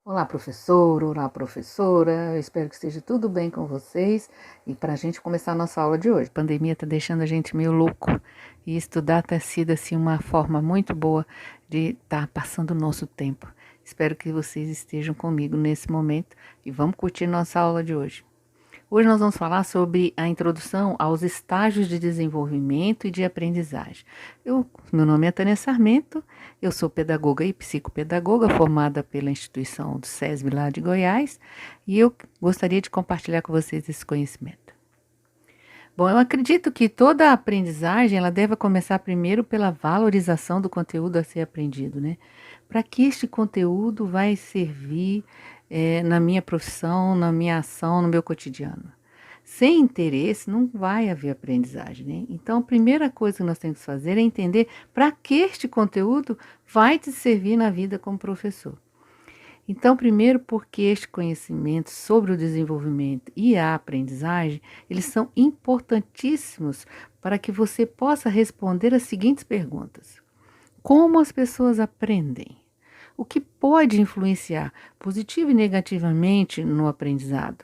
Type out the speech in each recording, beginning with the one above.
Olá, professor, olá, professora. Eu espero que esteja tudo bem com vocês. E para a gente começar a nossa aula de hoje. A pandemia está deixando a gente meio louco e estudar tem sido assim uma forma muito boa de estar passando o nosso tempo. Espero que vocês estejam comigo nesse momento e vamos curtir nossa aula de hoje. Hoje nós vamos falar sobre a introdução aos estágios de desenvolvimento e de aprendizagem. Meu nome é Tânia Sarmento, eu sou pedagoga e psicopedagoga formada pela instituição do SESB lá de Goiás e eu gostaria de compartilhar com vocês esse conhecimento. Bom, eu acredito que toda a aprendizagem ela deve começar primeiro pela valorização do conteúdo a ser aprendido, né? Para que este conteúdo vai servir na minha profissão, na minha ação, no meu cotidiano. Sem interesse não vai haver aprendizagem, né? Então, a primeira coisa que nós temos que fazer é entender para que este conteúdo vai te servir na vida como professor. Então, primeiro, porque este conhecimento sobre o desenvolvimento e a aprendizagem, eles são importantíssimos para que você possa responder as seguintes perguntas: como as pessoas aprendem? O que pode influenciar positivo e negativamente no aprendizado?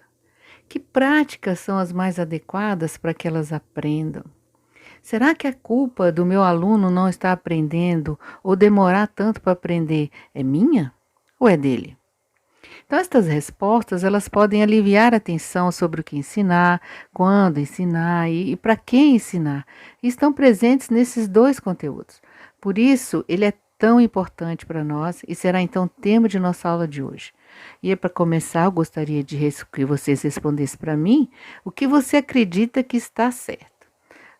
Que práticas são as mais adequadas para que elas aprendam? Será que a culpa do meu aluno não estar aprendendo ou demorar tanto para aprender é minha ou é dele? Então, estas respostas elas podem aliviar a tensão sobre o que ensinar, quando ensinar e para quem ensinar. E estão presentes nesses dois conteúdos. Por isso, ele é tão importante para nós e será então tema de nossa aula de hoje. E para começar, eu gostaria de que vocês respondessem para mim o que você acredita que está certo.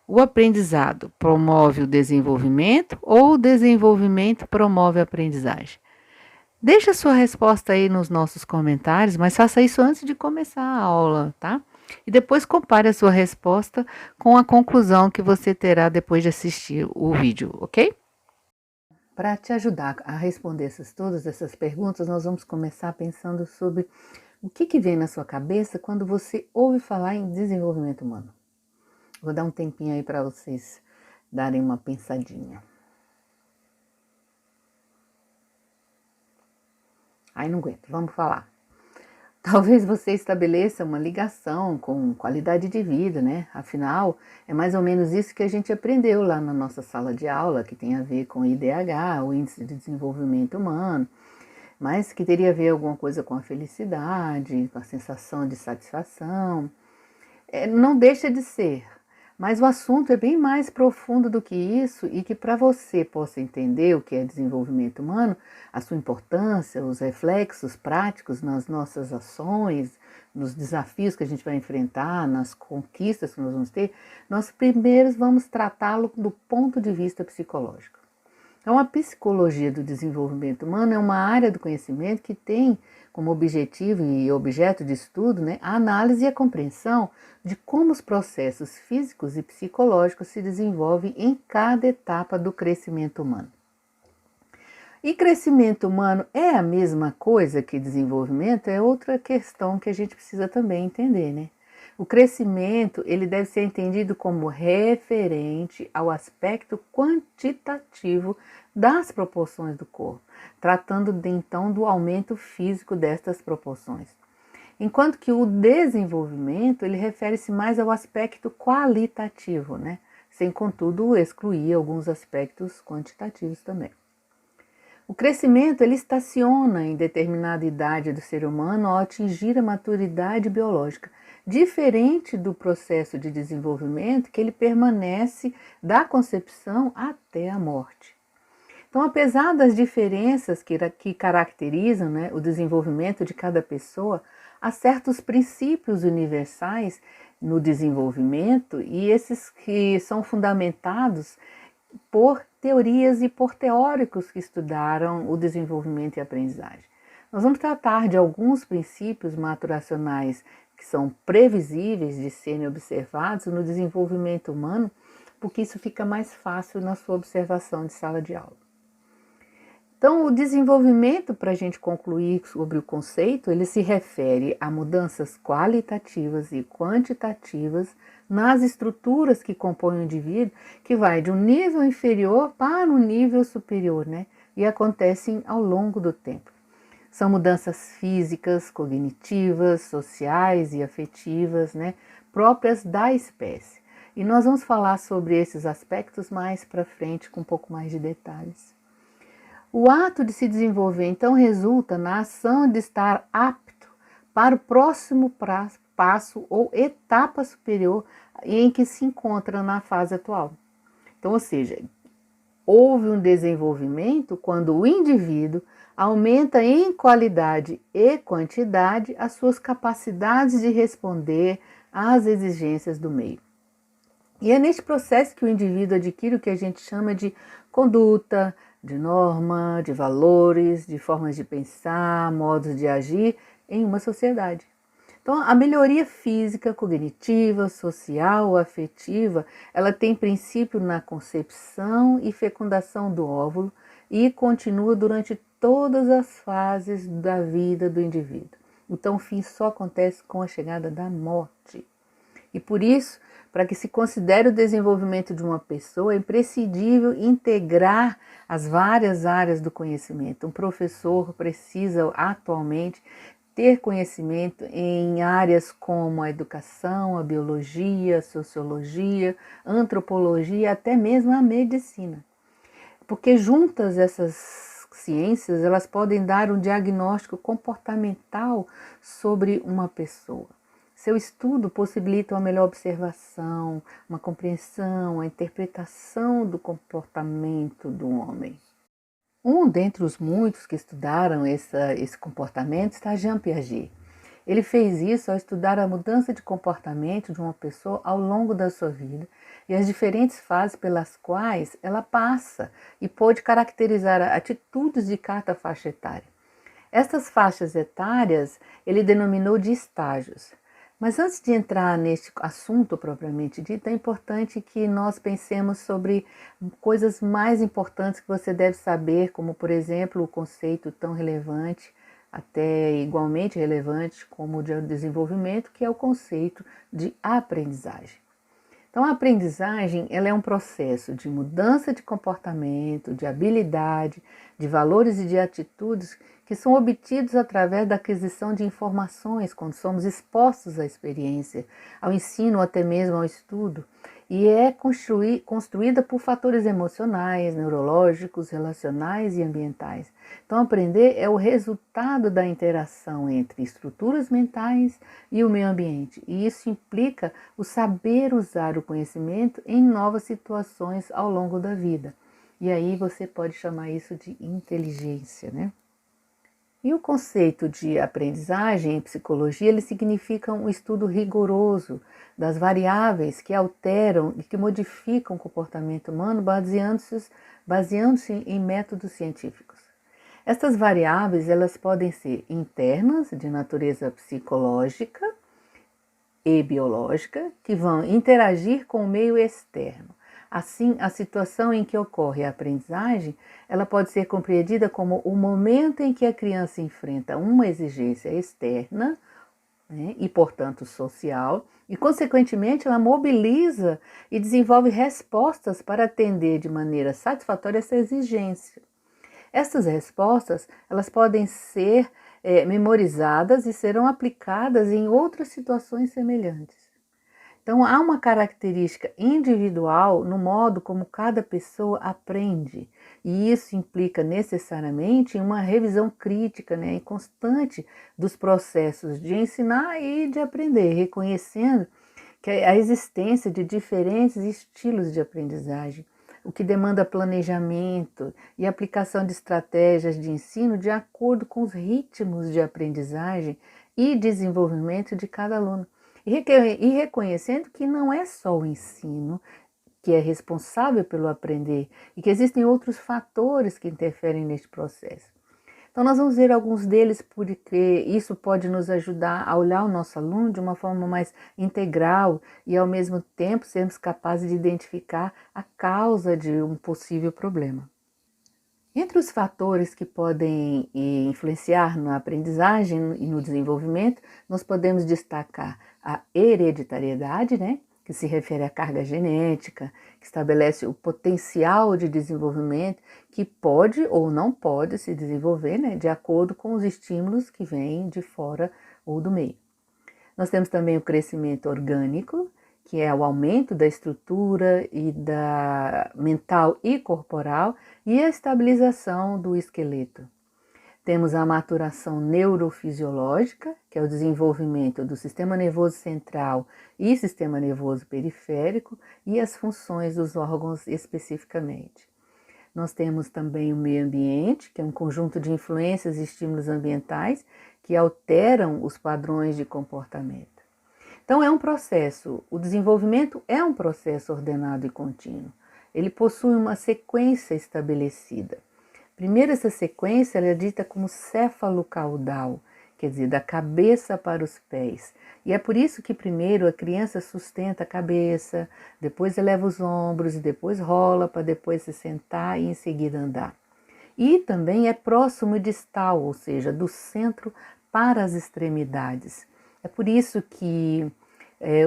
O aprendizado promove o desenvolvimento ou o desenvolvimento promove a aprendizagem? Deixa a sua resposta aí nos nossos comentários, mas faça isso antes de começar a aula, tá? E depois compare a sua resposta com a conclusão que você terá depois de assistir o vídeo, ok? Para te ajudar a responder todas essas perguntas, nós vamos começar pensando sobre o que vem na sua cabeça quando você ouve falar em desenvolvimento humano. Vou dar um tempinho aí para vocês darem uma pensadinha. Aí não aguento, vamos falar. Talvez você estabeleça uma ligação com qualidade de vida, né? Afinal, é mais ou menos isso que a gente aprendeu lá na nossa sala de aula, que tem a ver com IDH, o Índice de Desenvolvimento Humano, mas que teria a ver alguma coisa com a felicidade, com a sensação de satisfação. Não deixa de ser, mas o assunto é bem mais profundo do que isso e que para você possa entender o que é desenvolvimento humano, a sua importância, os reflexos práticos nas nossas ações, nos desafios que a gente vai enfrentar, nas conquistas que nós vamos ter, nós primeiro vamos tratá-lo do ponto de vista psicológico. Então, a psicologia do desenvolvimento humano é uma área do conhecimento que tem como objetivo e objeto de estudo, né, a análise e a compreensão de como os processos físicos e psicológicos se desenvolvem em cada etapa do crescimento humano. E crescimento humano é a mesma coisa que desenvolvimento? É outra questão que a gente precisa também entender, né? O crescimento, ele deve ser entendido como referente ao aspecto quantitativo das proporções do corpo, tratando então do aumento físico destas proporções. Enquanto que o desenvolvimento, ele refere-se mais ao aspecto qualitativo, né? Sem, contudo, excluir alguns aspectos quantitativos também. O crescimento ele estaciona em determinada idade do ser humano ao atingir a maturidade biológica, diferente do processo de desenvolvimento que ele permanece da concepção até a morte. Então, apesar das diferenças que caracterizam, né, o desenvolvimento de cada pessoa, há certos princípios universais no desenvolvimento e esses que são fundamentados por teorias e por teóricos que estudaram o desenvolvimento e a aprendizagem. Nós vamos tratar de alguns princípios maturacionais que são previsíveis de serem observados no desenvolvimento humano, porque isso fica mais fácil na sua observação de sala de aula. Então, o desenvolvimento, para a gente concluir sobre o conceito, ele se refere a mudanças qualitativas e quantitativas nas estruturas que compõem o indivíduo, que vai de um nível inferior para um nível superior, né? E acontecem ao longo do tempo. São mudanças físicas, cognitivas, sociais e afetivas, né, próprias da espécie. E nós vamos falar sobre esses aspectos mais para frente com um pouco mais de detalhes. O ato de se desenvolver, então, resulta na ação de estar apto para o próximo passo ou etapa superior em que se encontra na fase atual. Então, ou seja, houve um desenvolvimento quando o indivíduo aumenta em qualidade e quantidade as suas capacidades de responder às exigências do meio. E é neste processo que o indivíduo adquire o que a gente chama de conduta, de norma, de valores, de formas de pensar, modos de agir em uma sociedade. Então, a melhoria física, cognitiva, social, afetiva, ela tem princípio na concepção e fecundação do óvulo e continua durante todas as fases da vida do indivíduo. Então, o fim só acontece com a chegada da morte. E por isso, para que se considere o desenvolvimento de uma pessoa, é imprescindível integrar as várias áreas do conhecimento. Um professor precisa atualmente ter conhecimento em áreas como a educação, a biologia, a sociologia, a antropologia, até mesmo a medicina. Porque juntas essas ciências, elas podem dar um diagnóstico comportamental sobre uma pessoa. Seu estudo possibilita uma melhor observação, uma compreensão, a interpretação do comportamento do homem. Um dentre os muitos que estudaram esse comportamento está Jean Piaget. Ele fez isso ao estudar a mudança de comportamento de uma pessoa ao longo da sua vida e as diferentes fases pelas quais ela passa e pôde caracterizar atitudes de cada faixa etária. Estas faixas etárias ele denominou de estágios. Mas antes de entrar neste assunto propriamente dito, é importante que nós pensemos sobre coisas mais importantes que você deve saber, como, por exemplo, o conceito tão relevante, até igualmente relevante como o de desenvolvimento, que é o conceito de aprendizagem. Então, a aprendizagem ela é um processo de mudança de comportamento, de habilidade, de valores e de atitudes que são obtidos através da aquisição de informações quando somos expostos à experiência, ao ensino ou até mesmo ao estudo, e é construída por fatores emocionais, neurológicos, relacionais e ambientais. Então, aprender é o resultado da interação entre estruturas mentais e o meio ambiente, e isso implica o saber usar o conhecimento em novas situações ao longo da vida. E aí você pode chamar isso de inteligência, né? E o conceito de aprendizagem em psicologia, ele significa um estudo rigoroso das variáveis que alteram e que modificam o comportamento humano baseando-se em métodos científicos. Estas variáveis, elas podem ser internas, de natureza psicológica e biológica, que vão interagir com o meio externo. Assim, a situação em que ocorre a aprendizagem, ela pode ser compreendida como o momento em que a criança enfrenta uma exigência externa, né, e, portanto, social, e, consequentemente, ela mobiliza e desenvolve respostas para atender de maneira satisfatória essa exigência. Essas respostas, elas podem ser memorizadas e serão aplicadas em outras situações semelhantes. Então, há uma característica individual no modo como cada pessoa aprende, e isso implica necessariamente uma revisão crítica, né, e constante dos processos de ensinar e de aprender, reconhecendo que a existência de diferentes estilos de aprendizagem, o que demanda planejamento e aplicação de estratégias de ensino de acordo com os ritmos de aprendizagem e desenvolvimento de cada aluno. E reconhecendo que não é só o ensino que é responsável pelo aprender e que existem outros fatores que interferem neste processo. Então, nós vamos ver alguns deles porque isso pode nos ajudar a olhar o nosso aluno de uma forma mais integral e, ao mesmo tempo, sermos capazes de identificar a causa de um possível problema. Entre os fatores que podem influenciar na aprendizagem e no desenvolvimento, nós podemos destacar a hereditariedade, né? que se refere à carga genética, que estabelece o potencial de desenvolvimento que pode ou não pode se desenvolver, né, de acordo com os estímulos que vêm de fora ou do meio. Nós temos também o crescimento orgânico, que é o aumento da estrutura e da mental e corporal, e a estabilização do esqueleto. Temos a maturação neurofisiológica, que é o desenvolvimento do sistema nervoso central e sistema nervoso periférico e as funções dos órgãos especificamente. Nós temos também o meio ambiente, que é um conjunto de influências e estímulos ambientais que alteram os padrões de comportamento. Então é um processo, o desenvolvimento é um processo ordenado e contínuo. Ele possui uma sequência estabelecida. Primeiro, essa sequência é dita como céfalo-caudal, quer dizer, da cabeça para os pés. E é por isso que primeiro a criança sustenta a cabeça, depois eleva os ombros e depois rola para depois se sentar e em seguida andar. E também é próximo e distal, ou seja, do centro para as extremidades. É por isso que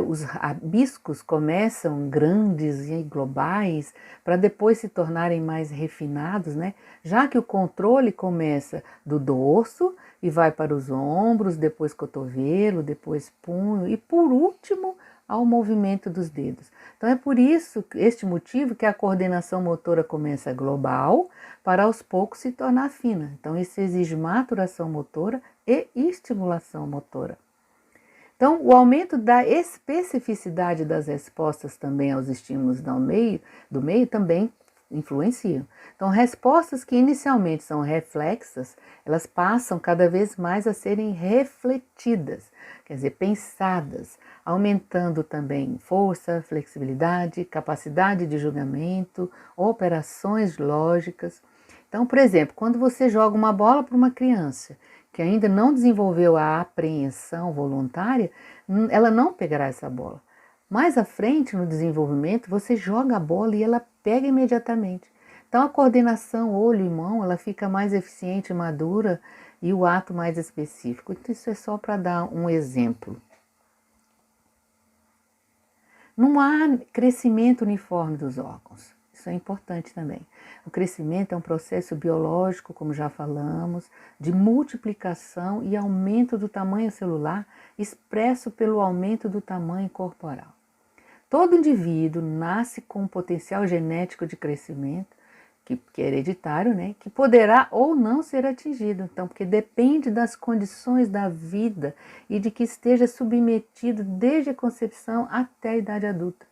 os rabiscos começam grandes e globais para depois se tornarem mais refinados, né? Já que o controle começa do dorso e vai para os ombros, depois cotovelo, depois punho e por último ao movimento dos dedos. Então é por isso, este motivo, que a coordenação motora começa global para aos poucos se tornar fina. Então isso exige maturação motora e estimulação motora. Então, o aumento da especificidade das respostas também aos estímulos do meio também influenciam. Então, respostas que inicialmente são reflexas, elas passam cada vez mais a serem refletidas, quer dizer, pensadas, aumentando também força, flexibilidade, capacidade de julgamento, operações lógicas. Então, por exemplo, quando você joga uma bola para uma criança que ainda não desenvolveu a apreensão voluntária, ela não pegará essa bola. Mais à frente no desenvolvimento, você joga a bola e ela pega imediatamente. Então a coordenação olho e mão, ela fica mais eficiente e madura e o ato mais específico. Então isso é só para dar um exemplo. Não há crescimento uniforme dos órgãos. Isso é importante também. O crescimento é um processo biológico, como já falamos, de multiplicação e aumento do tamanho celular, expresso pelo aumento do tamanho corporal. Todo indivíduo nasce com um potencial genético de crescimento, que é hereditário, né, que poderá ou não ser atingido, então, porque depende das condições da vida e de que esteja submetido desde a concepção até a idade adulta.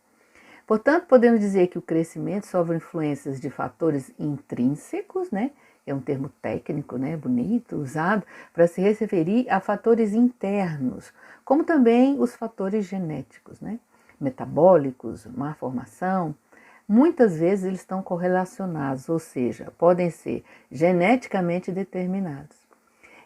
Portanto, podemos dizer que o crescimento sofre influências de fatores intrínsecos, né? É um termo técnico, né? Bonito, usado para se referir a fatores internos, como também os fatores genéticos, né? Metabólicos, má formação. Muitas vezes eles estão correlacionados, ou seja, podem ser geneticamente determinados.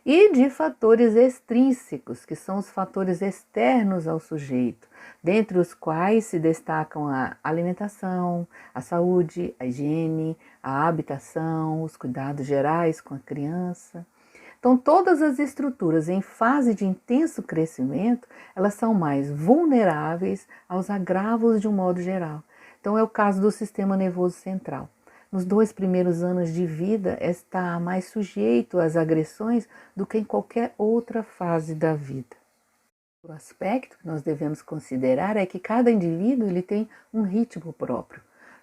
E de fatores extrínsecos, que são os fatores externos ao sujeito, dentre os quais se destacam a alimentação, a saúde, a higiene, a habitação, os cuidados gerais com a criança. Então, todas as estruturas em fase de intenso crescimento, elas são mais vulneráveis aos agravos de um modo geral. Então, é o caso do sistema nervoso central. Nos 2 primeiros anos de vida, está mais sujeito às agressões do que em qualquer outra fase da vida. O aspecto que nós devemos considerar é que cada indivíduo ele tem um ritmo próprio.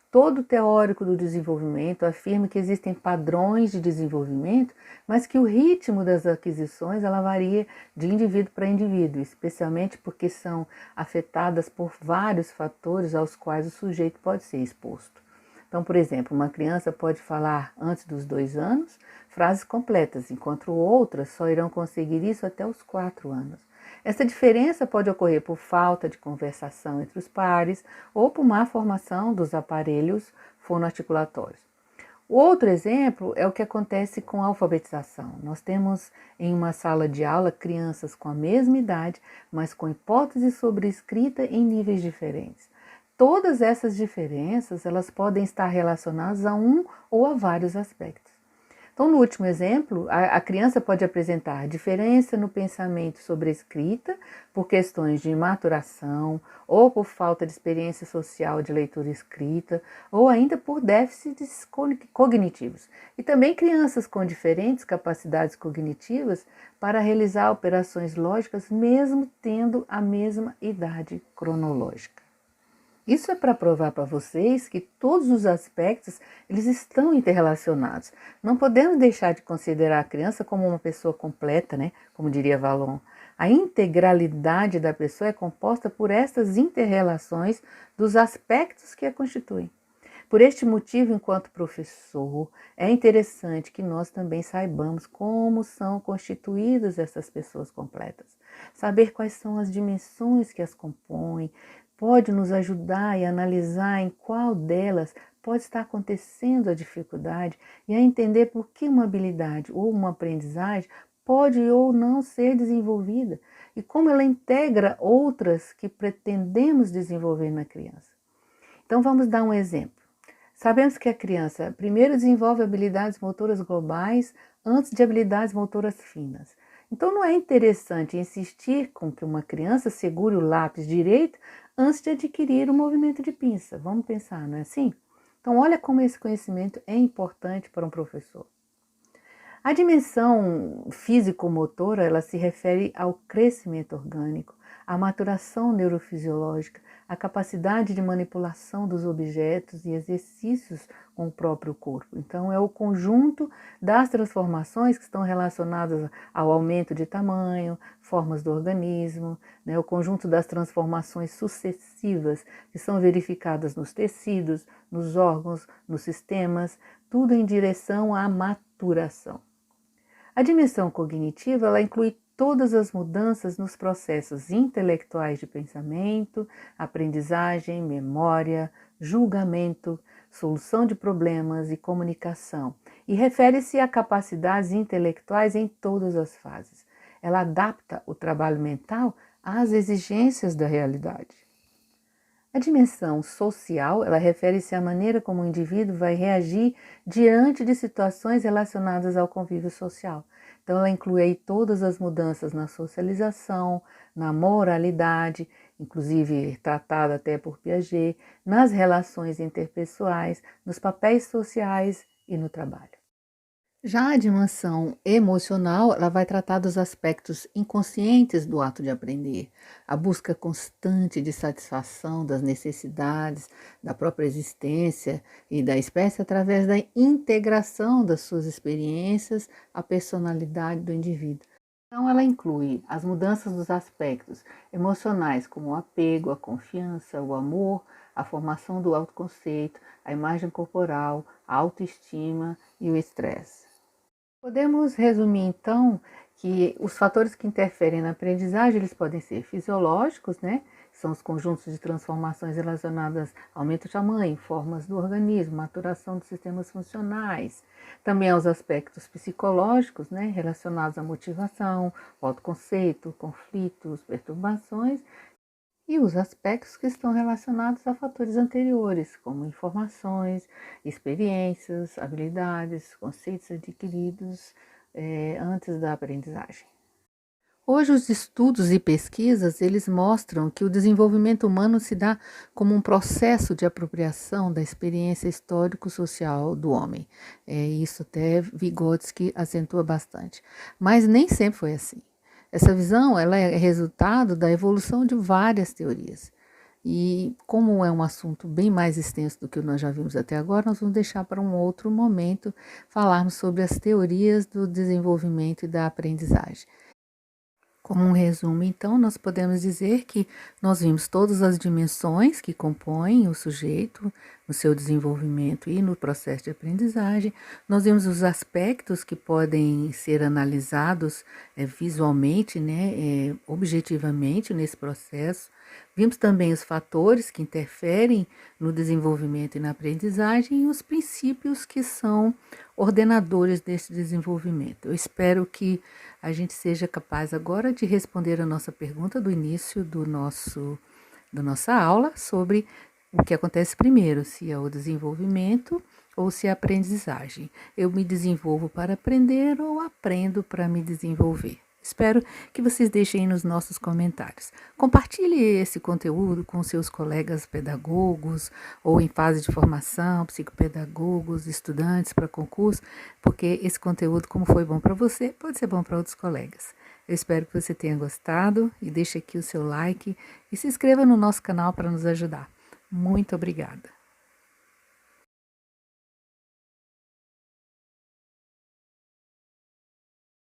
Todo teórico do desenvolvimento afirma que existem padrões de desenvolvimento, mas que o ritmo das aquisições ela varia de indivíduo para indivíduo, especialmente porque são afetadas por vários fatores aos quais o sujeito pode ser exposto. Então, por exemplo, uma criança pode falar antes dos 2 anos frases completas, enquanto outras só irão conseguir isso até os 4 anos. Essa diferença pode ocorrer por falta de conversação entre os pares ou por má formação dos aparelhos fonoarticulatórios. O outro exemplo é o que acontece com a alfabetização. Nós temos em uma sala de aula crianças com a mesma idade, mas com hipóteses sobre escrita em níveis diferentes. Todas essas diferenças elas podem estar relacionadas a um ou a vários aspectos. Então, no último exemplo, a criança pode apresentar diferença no pensamento sobre a escrita por questões de maturação, ou por falta de experiência social de leitura escrita, ou ainda por déficits cognitivos. E também crianças com diferentes capacidades cognitivas para realizar operações lógicas, mesmo tendo a mesma idade cronológica. Isso é para provar para vocês que todos os aspectos eles estão interrelacionados. Não podemos deixar de considerar a criança como uma pessoa completa, né? Como diria Vallon. A integralidade da pessoa é composta por estas interrelações dos aspectos que a constituem. Por este motivo, enquanto professor, é interessante que nós também saibamos como são constituídas essas pessoas completas. Saber quais são as dimensões que as compõem pode nos ajudar a analisar em qual delas pode estar acontecendo a dificuldade e a entender por que uma habilidade ou uma aprendizagem pode ou não ser desenvolvida e como ela integra outras que pretendemos desenvolver na criança. Então vamos dar um exemplo. Sabemos que a criança primeiro desenvolve habilidades motoras globais antes de habilidades motoras finas. Então não é interessante insistir com que uma criança segure o lápis direito antes de adquirir o movimento de pinça. Vamos pensar, não é assim? Então olha como esse conhecimento é importante para um professor. A dimensão físico-motora, ela se refere ao crescimento orgânico, à maturação neurofisiológica, à capacidade de manipulação dos objetos e exercícios com o próprio corpo. Então, é o conjunto das transformações que estão relacionadas ao aumento de tamanho, formas do organismo, né? O conjunto das transformações sucessivas que são verificadas nos tecidos, nos órgãos, nos sistemas, tudo em direção à maturação. A dimensão cognitiva ela inclui todas as mudanças nos processos intelectuais de pensamento, aprendizagem, memória, julgamento, solução de problemas e comunicação, e refere-se a capacidades intelectuais em todas as fases. Ela adapta o trabalho mental às exigências da realidade. A dimensão social, ela refere-se à maneira como o indivíduo vai reagir diante de situações relacionadas ao convívio social. Então, ela inclui aí todas as mudanças na socialização, na moralidade, inclusive tratada até por Piaget, nas relações interpessoais, nos papéis sociais e no trabalho. Já a dimensão emocional, ela vai tratar dos aspectos inconscientes do ato de aprender, a busca constante de satisfação das necessidades da própria existência e da espécie através da integração das suas experiências à personalidade do indivíduo. Então, ela inclui as mudanças dos aspectos emocionais, como o apego, a confiança, o amor, a formação do autoconceito, a imagem corporal, a autoestima e o estresse. Podemos resumir, então, que os fatores que interferem na aprendizagem, eles podem ser fisiológicos, né? São os conjuntos de transformações relacionadas ao aumento de tamanho, formas do organismo, maturação dos sistemas funcionais. Também aos aspectos psicológicos, né? Relacionados à motivação, autoconceito, conflitos, perturbações. E os aspectos que estão relacionados a fatores anteriores, como informações, experiências, habilidades, conceitos adquiridos antes da aprendizagem. Hoje os estudos e pesquisas, eles mostram que o desenvolvimento humano se dá como um processo de apropriação da experiência histórico-social do homem. Isso até Vygotsky acentua bastante. Mas nem sempre foi assim. Essa visão ela é resultado da evolução de várias teorias. E como é um assunto bem mais extenso do que nós já vimos até agora, nós vamos deixar para um outro momento falarmos sobre as teorias do desenvolvimento e da aprendizagem. Como um resumo, então, nós podemos dizer que nós vimos todas as dimensões que compõem o sujeito no seu desenvolvimento e no processo de aprendizagem. Nós vimos os aspectos que podem ser analisados visualmente, né, objetivamente nesse processo. Vimos também os fatores que interferem no desenvolvimento e na aprendizagem e os princípios que são ordenadores desse desenvolvimento. Eu espero que a gente seja capaz agora de responder a nossa pergunta do início da nossa aula sobre o que acontece primeiro, se é o desenvolvimento ou se é aprendizagem. Eu me desenvolvo para aprender ou aprendo para me desenvolver. Espero que vocês deixem aí nos nossos comentários. Compartilhe esse conteúdo com seus colegas pedagogos ou em fase de formação, psicopedagogos, estudantes para concurso, porque esse conteúdo, como foi bom para você, pode ser bom para outros colegas. Eu espero que você tenha gostado e deixe aqui o seu like e se inscreva no nosso canal para nos ajudar. Muito obrigada!